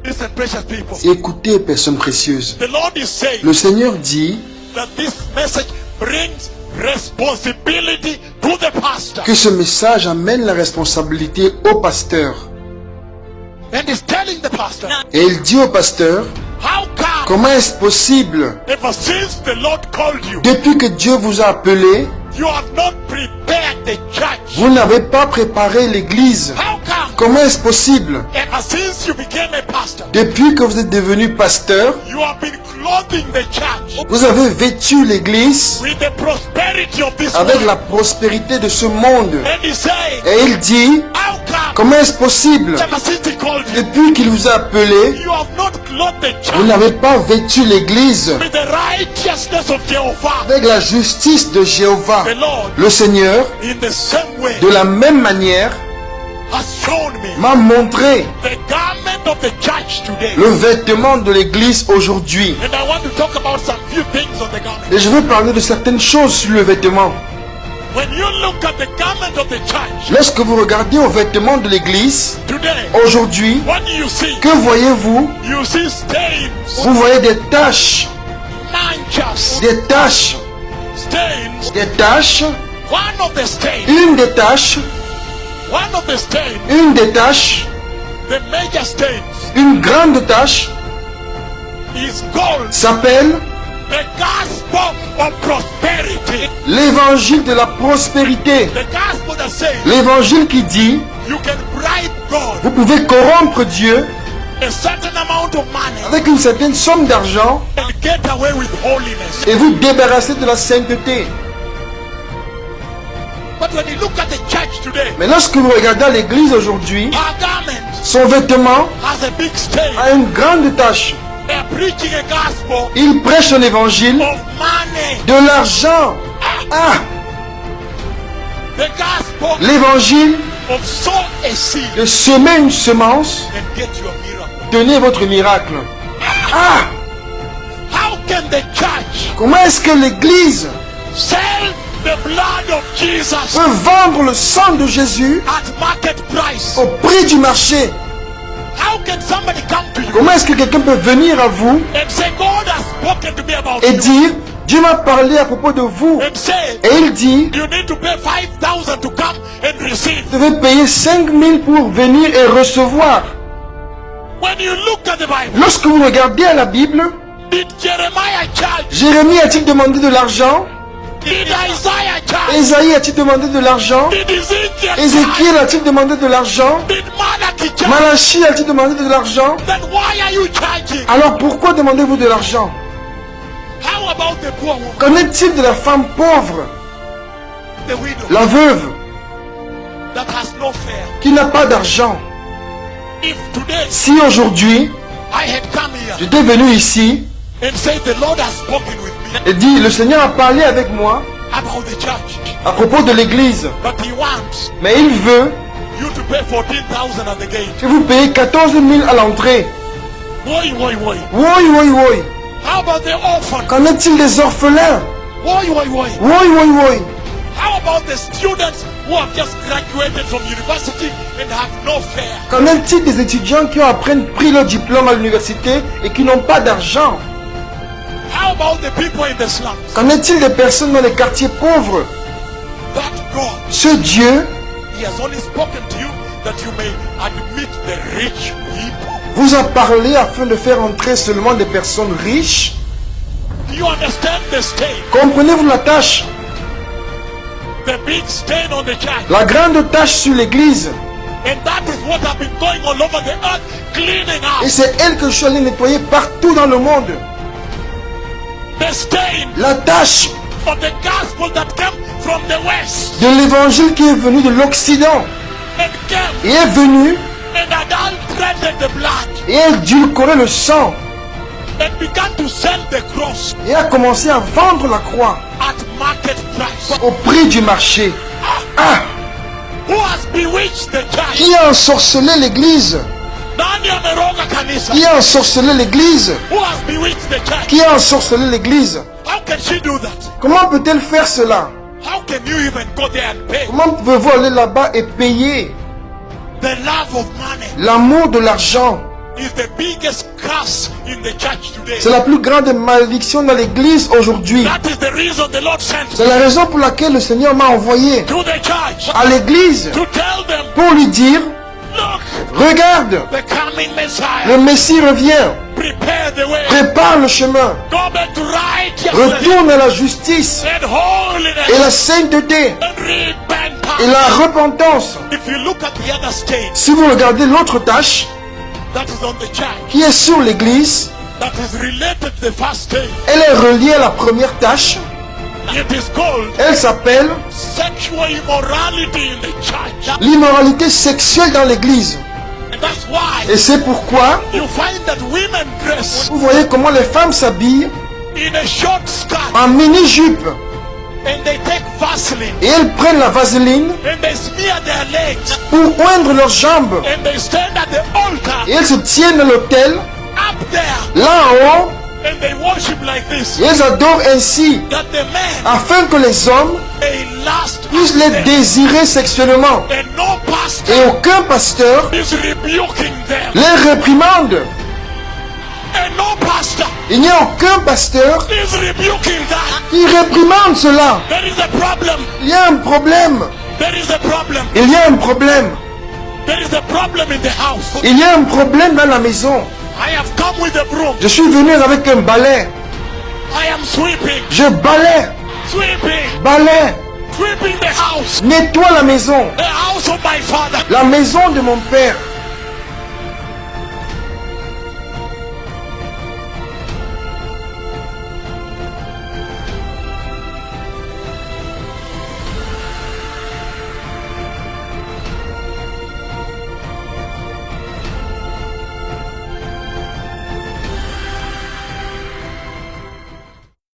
Listen, precious people. Écoutez, personnes précieuses. The Lord is saying Le Seigneur dit that this message brings responsibility to the pastor. que ce message amène la responsabilité au pasteur. And he's telling the pastor, Et il dit au pasteur, how come comment est-ce possible, ever since the Lord called you, depuis que Dieu vous a appelé, you have not prepared the church? vous n'avez pas préparé l'église? How come Comment est-ce possible, ever since you became a pastor, depuis que vous êtes devenu pasteur, you have been clothing the church vous avez vêtu l'église with the prosperity of this avec world? la prospérité de ce monde? And he's saying, Et il dit, how come comment est-ce possible, ever since he called you, depuis qu'il vous a appelé, you have not clothed the vous church n'avez pas vêtu l'église with the righteousness of Jehovah? avec la justice de Jéhovah? The Lord, Le Seigneur, in the same way, de la même manière, has shown me m'a montré the garment of the church today. le vêtement de l'église aujourd'hui. And I want to talk about some few things on the garment. Et je veux parler de certaines choses sur le vêtement. When you look at the garment of the church Lorsque vous regardez au vêtement de l'église today, aujourd'hui, what do you see? que voyez-vous? You see stains, Vous voyez des taches, manchas, des taches, stains. des taches, One of the stains, une des taches, one of the stains, une des taches, the major stains une grande tache is called s'appelle the gospel of prosperity. l'évangile de la prospérité. The gospel that says L'évangile qui dit, you can bribe God vous pouvez corrompre Dieu a certain amount of money avec une certaine somme d'argent and get away with holiness. et vous débarrasser de la sainteté. But when you look at the church today, Mais lorsque vous regardez l'église aujourd'hui, our garment son vêtement has a big stain. a une grande tache. They're preaching a gospel Il prêche un évangile of money. de l'argent. Ah, The gospel l'évangile of sow a seed de semer une semence, and get your miracle. tenez votre miracle. Ah, How can the church comment est-ce que l'église sell the blood of Jesus peut vendre le sang de Jésus at market price? au prix du marché? How can somebody come to you Comment est-ce que quelqu'un peut venir à vous and say, God has spoken to me about et you, dire, Dieu m'a parlé à propos de vous, and say, et il dit, you need to pay 5,000 to come and receive? vous devez payer 5 000 pour venir et recevoir. When you look at the Bible, Lorsque vous regardez à la Bible, did Jeremiah charge? Jérémie a-t-il demandé de l'argent? Did Isaiah charge? Ésaïe a-t-il demandé de l'argent? Did Ezekiel charge? Ézéchiel a-t-il demandé de l'argent? Did Malachi charge? Malachie a-t-il demandé de l'argent? Then why are you charging? Alors pourquoi demandez-vous de l'argent? How about the poor woman, Qu'en est-il de la femme pauvre, the widow la veuve, that has no fare? qui n'a pas d'argent? If today Si aujourd'hui, I had come here j'étais venu ici and said the Lord has spoken with me et dit, le Seigneur a parlé avec moi about the church, à propos de l'église, but He wants mais il veut you to pay 14,000 at the gate. que vous payez 14 000 à l'entrée. Woi, woi, woi. Oui, oui, oui. How about the orphan? Qu'en est-il des orphelins? Woi, woi, woi. Oui, oui, oui. How about the students who have just graduated from university and have no fare? Qu'en est-il des étudiants qui ont après pris leur diplôme à l'université et qui n'ont pas d'argent? How about the people in the slums? Qu'en est-il des personnes dans les quartiers pauvres? That God, Ce Dieu He has only spoken to you that you may admit the rich people. vous a parlé afin de faire entrer seulement des personnes riches. Do you understand the stain? Comprenez-vous la tâche? The big stain on the church. La grande tâche sur l'église. And that is what have been going all over the earth, cleaning Et up c'est elle que je suis allé nettoyer partout dans le monde. the stain La tâche of the gospel that came from the west de l'évangile qui est venu de l'Occident and came et est venu and adulterated the blood et a édulcoré le sang and began to sell the cross et a commencé à vendre la croix at market price. au prix du marché. Ah, Who has bewitched the church? qui a ensorcelé l'église? Nani ameroga kanisa? Qui a ensorcelé l'église? Who has bewitched the church? Qui a ensorcelé l'église? How can she do that? Comment peut-elle faire cela? How can you even go there and pay? Comment pouvez-vous aller là-bas et payer? The love of money L'amour de l'argent is the biggest curse in the church today. C'est la plus grande malédiction dans l'église aujourd'hui. That is the reason the Lord sent C'est la raison pour laquelle le Seigneur m'a envoyé to the church à l'église to tell them, pour lui dire, look, regarde, the coming Messiah, le Messie revient. prepare the way. Prépare le chemin. Go back to righteousness Retourne à la justice and holiness et la sainteté and repentance. et la repentance. If you look at the other state Si vous regardez l'autre tâche that is on the church, qui est sur l'église, that is related to the first state, elle est reliée à la première tâche. it is called Elle s'appelle sexual immorality in the church. l'immoralité sexuelle dans l'église. And that's why Et c'est pourquoi you find that women dress vous voyez comment les femmes s'habillent in a short skirt en mini-jupe and they take Vaseline et elles prennent la vaseline and they smear their legs pour oindre leurs jambes and they stand at the altar et elles se tiennent à l'autel up there là en haut and they worship like this, et elles adorent ainsi that the men afin que les hommes may lust puissent after les them. désirer sexuellement. And no pastor Et aucun pasteur is rebuking them. les réprimande. And no pastor Il n'y a aucun pasteur is rebuking that. qui réprimande cela. There is a problem. Il y a un problème. There is a problem. Il y a un problème. There is a problem in the house. Il y a un problème dans la maison. I have come with a broom. Je suis venu avec un balai. I am sweeping. Je balai, balai, Sweeping the house. nettoie la maison. The house of my father. La maison de mon père.